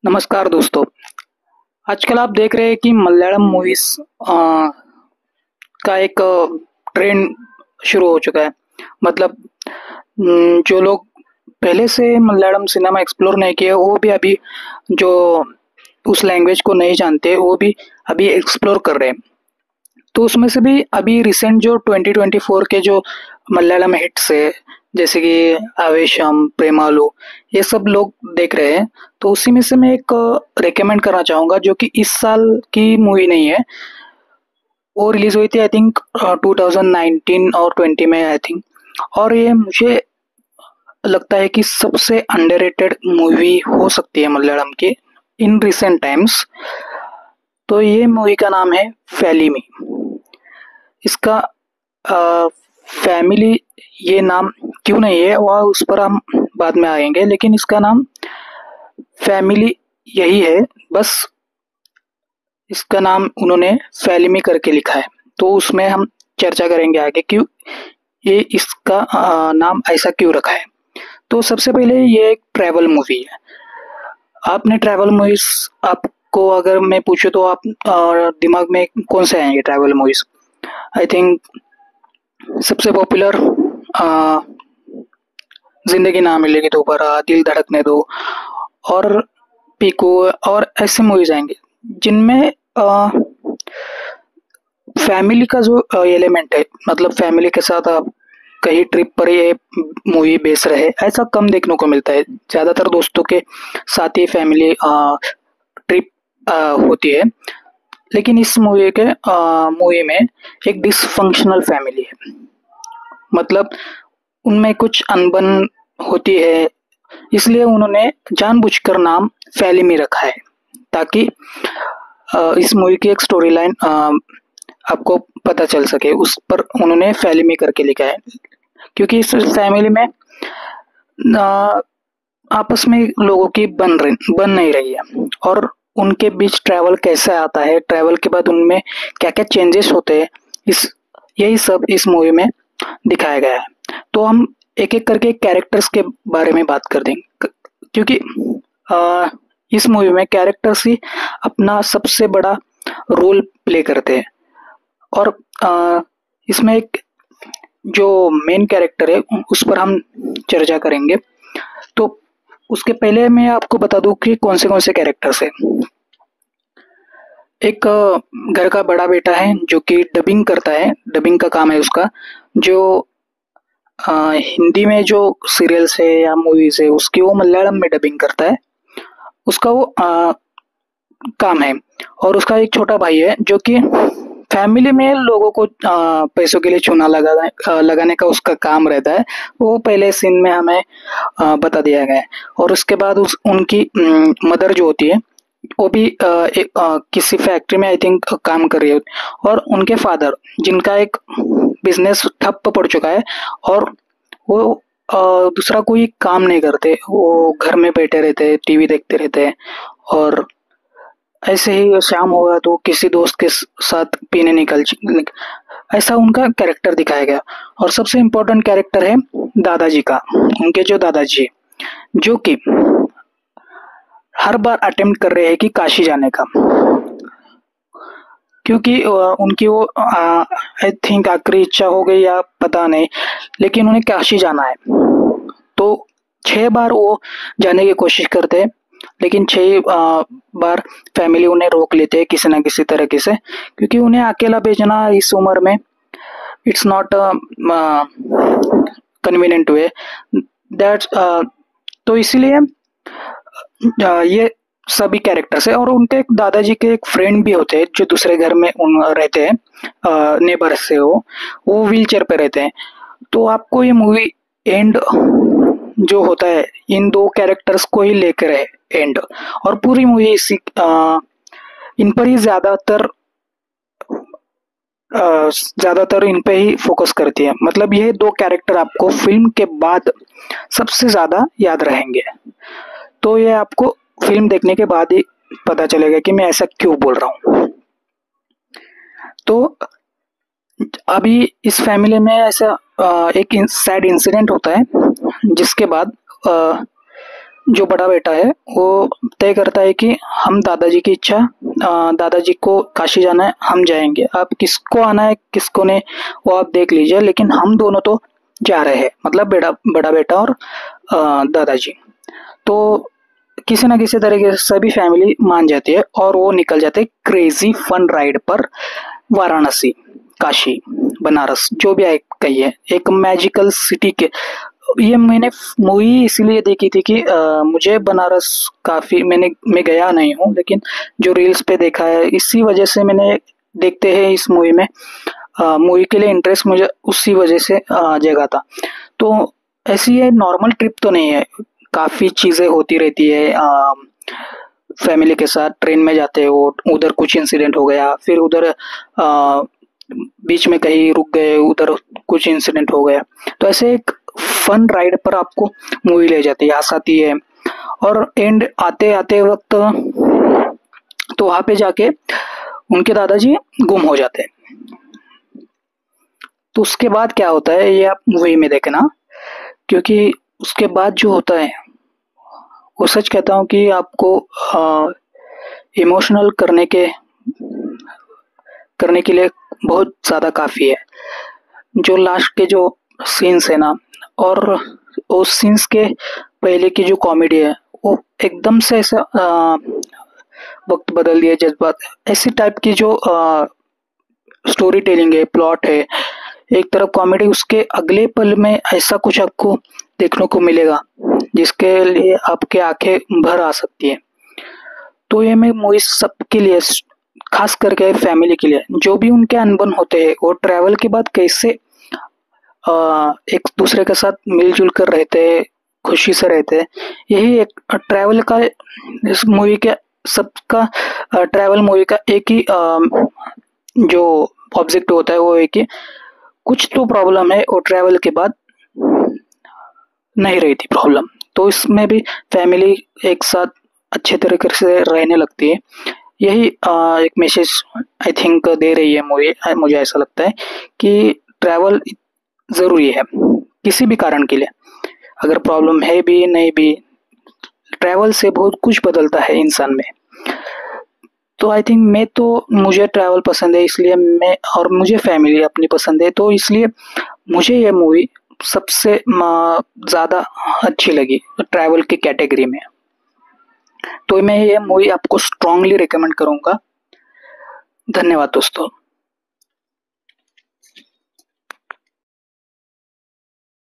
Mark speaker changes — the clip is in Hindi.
Speaker 1: नमस्कार दोस्तों। आजकल आप देख रहे हैं कि मलयालम मूवीज का एक ट्रेंड शुरू हो चुका है। मतलब जो लोग पहले से मलयालम सिनेमा एक्सप्लोर नहीं किए वो भी अभी जो उस लैंग्वेज को नहीं जानते वो भी अभी एक्सप्लोर कर रहे हैं। तो उसमें से भी अभी रिसेंट जो 2024 के जो मलयालम हिट्स है जैसे कि आवेशम, प्रेमालू, ये सब लोग देख रहे हैं। तो उसी में से मैं एक रेकमेंड करना चाहूँगा जो कि इस साल की मूवी नहीं है। वो रिलीज हुई थी आई थिंक 2019 और 20 में आई थिंक। और ये मुझे लगता है कि सबसे अंडररेटेड मूवी हो सकती है मलयालम की इन रिसेंट टाइम्स। तो ये मूवी का नाम है फैलिमी। इसका फैमिली ये नाम क्यों नहीं है वह उस पर हम बाद में आएंगे, लेकिन इसका नाम फैमिली यही है। बस इसका नाम उन्होंने फैलिमी करके लिखा है। तो उसमें हम चर्चा करेंगे आगे क्यों ये इसका नाम ऐसा क्यों रखा है। तो सबसे पहले ये एक ट्रैवल मूवी है। आपने ट्रैवल मूवीज आपको अगर मैं पूछूं तो आप दिमाग में कौन से आएंगे ट्रैवल मूवीज? आई थिंक सबसे पॉपुलर जिंदगी ना मिलेगी दोबारा, दिल धड़कने दो और पीकू और ऐसे मूवीज आएंगे जिनमें फैमिली का जो एलिमेंट है, मतलब फैमिली के साथ आप कहीं ट्रिप पर ये मूवी बेस रहे, ऐसा कम देखने को मिलता है। ज्यादातर दोस्तों के साथ ही फैमिली ट्रिप होती है। लेकिन इस मूवी में एक डिसफंक्शनल फैमिली है। मतलब उनमें कुछ अनबन होती है, इसलिए उन्होंने जानबूझकर नाम फैलिमी रखा है ताकि इस मूवी की एक स्टोरी लाइन आपको पता चल सके। उस पर उन्होंने फैलिमी करके लिखा है क्योंकि इस फैमिली में अ, आपस में लोगों की बन नहीं रही है और उनके बीच ट्रैवल कैसे आता है, ट्रैवल के बाद उनमें क्या क्या चेंजेस होते हैं, इस यही सब इस मूवी में दिखाया गया है। तो हम एक एक करके कैरेक्टर्स के बारे में बात कर देंगे क्योंकि अ, इस मूवी में कैरेक्टर्स ही अपना सबसे बड़ा रोल प्ले करते हैं। और इसमें एक जो मेन कैरेक्टर है उस पर हम चर्चा करेंगे। तो उसके पहले मैं आपको बता दूं कि कौन से कैरेक्टर्स है। एक घर का बड़ा बेटा है जो कि डबिंग करता है, डबिंग का काम है उसका। जो हिंदी में जो सीरियल्स है या मूवीज है उसकी वो मलयालम में डबिंग करता है, उसका वो काम है। और उसका एक छोटा भाई है जो कि फैमिली में लोगों को पैसों के लिए चूना लगाने का उसका काम रहता है। वो पहले सीन में हमें बता दिया गया है। और उसके बाद उनकी मदर जो होती है वो भी किसी फैक्ट्री में आई थिंक काम कर रही है। और उनके फादर जिनका एक बिजनेस ठप पड़ चुका है और वो दूसरा कोई काम नहीं करते, वो घर में बैठे रहते हैं, टीवी देखते रहते हैं। और ऐसे ही शाम होगा तो किसी दोस्त के साथ पीने ऐसा उनका कैरेक्टर दिखाया गया। और सबसे इम्पोर्टेंट कैरेक्टर है दादाजी का। उनके जो दादाजी जो कि हर बार अटेम्प्ट कर रहे हैं कि काशी जाने का, क्योंकि उनकी वो आई थिंक आखिरी इच्छा हो गई या पता नहीं, लेकिन उन्हें काशी जाना है। तो 6 बार वो जाने की कोशिश करते हैं, लेकिन 6 बार फैमिली उन्हें रोक लेते हैं किसी ना किसी तरीके से, क्योंकि उन्हें अकेला भेजना इस उम्र में it's not convenient way that. तो इसीलिए ये सभी कैरेक्टर्स है। और उनके एक दादाजी के एक फ्रेंड भी होते हैं जो दूसरे घर में रहते हैं, नेबर से वो व्हील चेयर पे रहते हैं। तो आपको ये मूवी एंड जो होता है इन दो कैरेक्टर्स को ही लेकर है एंड। और पूरी मूवी इसी इन पर ही ज्यादातर इन पे ही फोकस करती है। मतलब ये दो कैरेक्टर आपको फिल्म के बाद सबसे ज्यादा याद रहेंगे। तो ये आपको फिल्म देखने के बाद ही पता चलेगा कि मैं ऐसा क्यों बोल रहा हूँ। तो अभी इस फैमिली में ऐसा एक सैड इंसिडेंट होता है जिसके बाद जो बड़ा बेटा है वो तय करता है कि हम दादाजी की इच्छा, दादाजी को काशी जाना है, हम जाएंगे, आप किसको आना है किसको नहीं वो आप देख लीजिए, लेकिन हम दोनों तो जा रहे हैं, मतलब बड़ा बेटा और दादाजी। तो किसी ना किसी तरीके से सभी फैमिली मान जाती है और वो निकल जाते हैं क्रेजी फन राइड पर, वाराणसी, काशी, बनारस, जो भी आप कहिए, एक मैजिकल सिटी के। ये मैंने मूवी इसीलिए देखी थी कि मुझे बनारस काफी, मैं गया नहीं हूँ, लेकिन जो रील्स पे देखा है इसी वजह से मैंने, देखते हैं इस मूवी में, मूवी के लिए इंटरेस्ट मुझे उसी वजह से जगा था। तो ऐसी ये नॉर्मल ट्रिप तो नहीं है, काफी चीजें होती रहती है। फैमिली के साथ ट्रेन में जाते हो, उधर कुछ इंसिडेंट हो गया, फिर उधर बीच में कहीं रुक गए, उधर कुछ इंसिडेंट हो गया, तो ऐसे एक फन राइड पर आपको मूवी ले जाती है, हंसाती है। और एंड आते आते वक्त तो वहां पे जाके उनके दादाजी गुम हो जाते हैं। तो उसके बाद क्या होता है ये आप मूवी में देखना, क्योंकि उसके बाद जो होता है वो सच कहता हूँ कि आपको इमोशनल करने के लिए बहुत ज़्यादा काफ़ी है। जो लास्ट के जो सीन्स है ना, और उस सीन्स के पहले की जो कॉमेडी है, वो एकदम से ऐसा वक्त बदल दिया, जज्बात, ऐसी टाइप की जो स्टोरी टेलिंग है, प्लॉट है, एक तरफ कॉमेडी, उसके अगले पल में ऐसा कुछ आपको देखने को मिलेगा जिसके लिए आपके आंखें भर आ सकती है। तो ये मैं मूवी सबके लिए, खास करके फैमिली के लिए, जो भी उनके अनबन होते हैं वो ट्रैवल के बाद कैसे एक दूसरे के साथ मिलजुल कर रहते हैं, खुशी से रहते हैं, यही एक ट्रैवल का, इस मूवी के सबका, ट्रैवल मूवी का एक ही जो ऑब्जेक्ट होता है वो एक ही, कुछ तो प्रॉब्लम है और ट्रैवल के बाद नहीं रही थी प्रॉब्लम, तो इसमें भी फैमिली एक साथ अच्छे तरीके से रहने लगती है। यही एक मैसेज आई थिंक दे रही है मूवी, मुझे ऐसा लगता है कि ट्रैवल ज़रूरी है किसी भी कारण के लिए, अगर प्रॉब्लम है भी नहीं भी, ट्रैवल से बहुत कुछ बदलता है इंसान में। तो आई थिंक मैं तो, मुझे ट्रैवल पसंद है इसलिए मैं, और मुझे फैमिली अपनी पसंद है, तो इसलिए मुझे ये मूवी सबसे ज़्यादा अच्छी लगी ट्रैवल की कैटेगरी में। तो मैं ये मूवी आपको स्ट्रांगली रिकमेंड करूँगा। धन्यवाद दोस्तों।